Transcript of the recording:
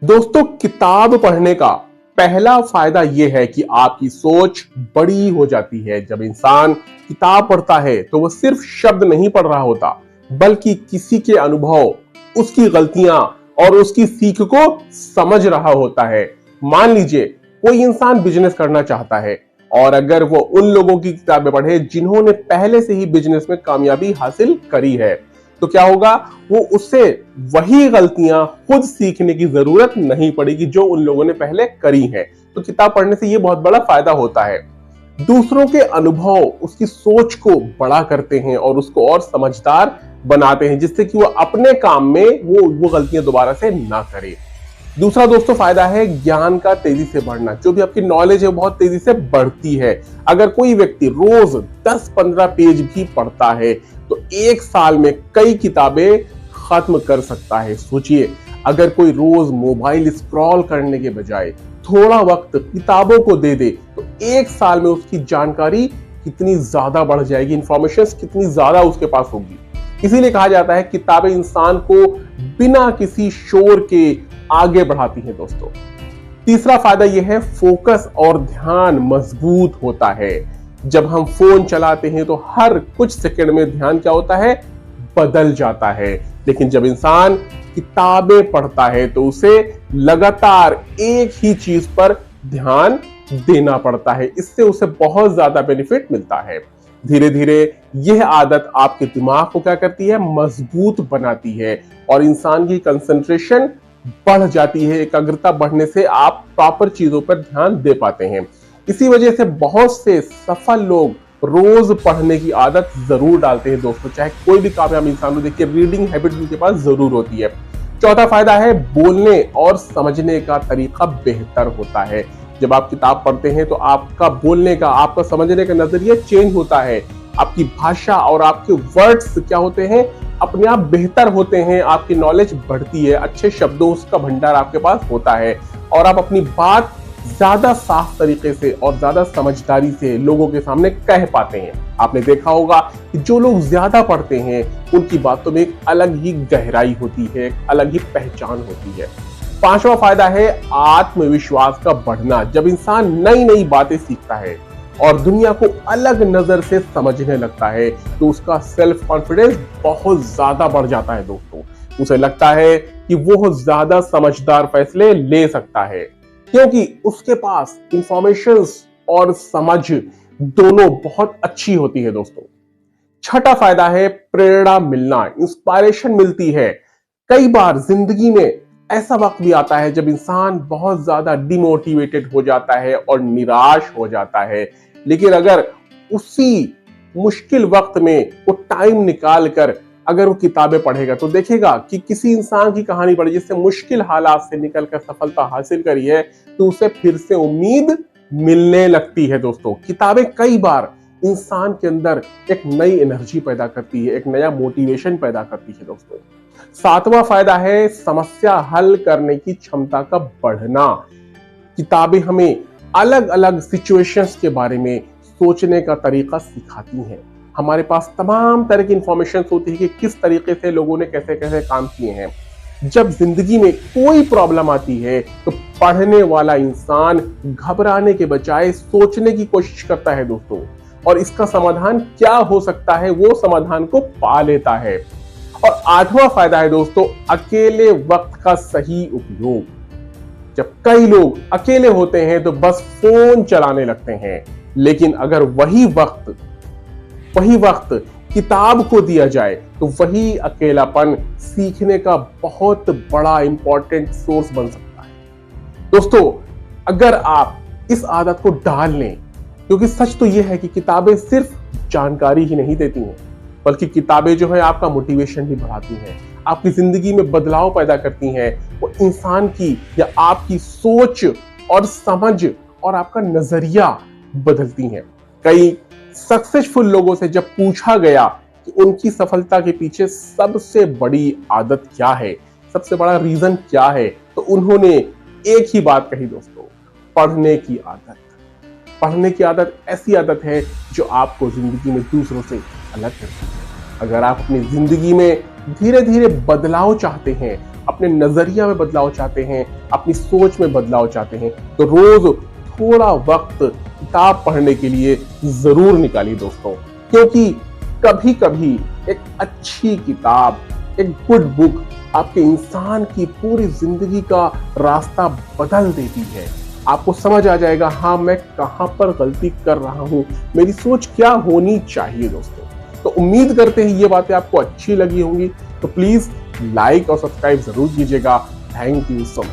दोस्तों, किताब पढ़ने का पहला फायदा यह है कि आपकी सोच बड़ी हो जाती है। जब इंसान किताब पढ़ता है तो वह सिर्फ शब्द नहीं पढ़ रहा होता, बल्कि किसी के अनुभव, उसकी गलतियां और उसकी सीख को समझ रहा होता है। मान लीजिए कोई इंसान बिजनेस करना चाहता है और अगर वो उन लोगों की किताबें पढ़े जिन्होंने पहले से ही बिजनेस में कामयाबी हासिल करी है, तो क्या होगा, वो उससे वही गलतियां खुद सीखने की जरूरत नहीं पड़ेगी जो उन लोगों ने पहले करी हैं। तो किताब पढ़ने से ये बहुत बड़ा फायदा होता है। दूसरों के अनुभव उसकी सोच को बड़ा करते हैं और उसको और समझदार बनाते हैं, जिससे कि वो अपने काम में वो गलतियां दोबारा से ना करे। दूसरा दोस्तों फायदा है ज्ञान का तेजी से बढ़ना। जो भी आपकी नॉलेज है वो बहुत तेजी से बढ़ती है। अगर कोई व्यक्ति रोज 10-15 पेज भी पढ़ता है तो एक साल में कई किताबें खत्म कर सकता है। सोचिए, अगर कोई रोज मोबाइल स्क्रॉल करने के बजाय थोड़ा वक्त किताबों को दे दे तो एक साल में उसकी जानकारी कितनी ज्यादा बढ़ जाएगी, इंफॉर्मेशन कितनी ज्यादा उसके पास होगी। इसीलिए कहा जाता है किताबें इंसान को बिना किसी शोर के आगे बढ़ाती हैं दोस्तों। तीसरा फायदा यह है फोकस और ध्यान मजबूत होता है। जब हम फोन चलाते हैं तो हर कुछ सेकंड में ध्यान क्या होता है, बदल जाता है। लेकिन जब इंसान किताबें पढ़ता है तो उसे लगातार एक ही चीज पर ध्यान देना पड़ता है। इससे उसे बहुत ज्यादा बेनिफिट मिलता है। धीरे धीरे यह आदत आपके दिमाग को क्या करती है, मजबूत बनाती है और इंसान की कंसंट्रेशन बढ़ जाती है। एकाग्रता बढ़ने से आप प्रॉपर चीजों पर ध्यान दे पाते हैं। इसी वजह से बहुत से सफल लोग रोज पढ़ने की आदत जरूर डालते हैं दोस्तों। चाहे कोई भी कामयाब इंसान हो, देखिए रीडिंग हैबिट उनके पास जरूर होती है। चौथा फायदा है बोलने और समझने का तरीका बेहतर होता है। जब आप किताब पढ़ते हैं तो आपका बोलने का, आपका समझने का नजरिया चेंज होता है। आपकी भाषा और आपके वर्ड्स क्या होते हैं, अपने आप बेहतर होते हैं। आपकी नॉलेज बढ़ती है, अच्छे शब्दों का भंडार आपके पास होता है और आप अपनी बात ज्यादा साफ तरीके से और ज्यादा समझदारी से लोगों के सामने कह पाते हैं। आपने देखा होगा कि जो लोग ज्यादा पढ़ते हैं उनकी बातों में एक अलग ही गहराई होती है, एक अलग ही पहचान होती है। पांचवा फायदा है आत्मविश्वास का बढ़ना। जब इंसान नई नई बातें सीखता है और दुनिया को अलग नजर से समझने लगता है तो उसका सेल्फ कॉन्फिडेंस बहुत ज्यादा बढ़ जाता है दोस्तों। उसे लगता है कि वो ज्यादा समझदार फैसले ले सकता है, क्योंकि उसके पास इंफॉर्मेशन और समझ दोनों बहुत अच्छी होती है दोस्तों। छठा फायदा है प्रेरणा मिलना, इंस्पायरेशन मिलती है। कई बार जिंदगी में ऐसा वक्त भी आता है जब इंसान बहुत ज्यादा डिमोटिवेटेड हो जाता है और निराश हो जाता है, लेकिन अगर उसी मुश्किल वक्त में वो टाइम निकाल कर अगर वो किताबें पढ़ेगा तो देखेगा कि किसी इंसान की कहानी पढ़ी जिससे मुश्किल हालात से निकलकर सफलता हासिल करी है, तो उसे फिर से उम्मीद मिलने लगती है दोस्तों। किताबें कई बार इंसान के अंदर एक नई एनर्जी पैदा करती है, एक नया मोटिवेशन पैदा करती है दोस्तों। सातवां फायदा है समस्या हल करने की क्षमता का बढ़ना। किताबें हमें अलग अलग सिचुएशंस के बारे में सोचने का तरीका सिखाती हैं। हमारे पास तमाम तरह की इंफॉर्मेशन होती है कि किस तरीके से लोगों ने कैसे कैसे काम किए हैं। जब जिंदगी में कोई प्रॉब्लम आती है तो पढ़ने वाला इंसान घबराने के बजाय सोचने की कोशिश करता है दोस्तों, और इसका समाधान क्या हो सकता है वो समाधान को पा लेता है। और आठवां फायदा है दोस्तों अकेले वक्त का सही उपयोग। जब कई लोग अकेले होते हैं तो बस फोन चलाने लगते हैं, लेकिन अगर वही वक्त किताब को दिया जाए तो वही अकेलापन सीखने का बहुत बड़ा इंपॉर्टेंट सोर्स बन सकता है दोस्तों। अगर आप इस आदत को डाल लें, क्योंकि सच तो यह है कि किताबें सिर्फ जानकारी ही नहीं देती हैं, बल्कि किताबें जो है आपका मोटिवेशन भी बढ़ाती हैं, आपकी जिंदगी में बदलाव पैदा करती हैं। वो इंसान की या आपकी सोच और समझ और आपका नजरिया बदलती हैं। कई सक्सेसफुल लोगों से जब पूछा गया कि उनकी सफलता के पीछे सबसे बड़ी आदत क्या है, सबसे बड़ा रीजन क्या है, तो उन्होंने एक ही बात कही दोस्तों, पढ़ने की आदत। पढ़ने की आदत ऐसी आदत है जो आपको जिंदगी में दूसरों से अलग करती है। अगर आप अपनी जिंदगी में धीरे धीरे बदलाव चाहते हैं अपने नजरिया में बदलाव चाहते हैं, अपनी सोच में बदलाव चाहते हैं, तो रोज थोड़ा वक्त किताब पढ़ने के लिए जरूर निकालिए दोस्तों। क्योंकि कभी कभी एक अच्छी किताब, एक गुड बुक आपके इंसान की पूरी जिंदगी का रास्ता बदल देती है। आपको समझ आ जाएगा, हाँ मैं कहां पर गलती कर रहा हूं, मेरी सोच क्या होनी चाहिए दोस्तों। तो उम्मीद करते हैं ये बातें आपको अच्छी लगी होंगी। तो प्लीज लाइक और सब्सक्राइब जरूर कीजिएगा। Thank you so much.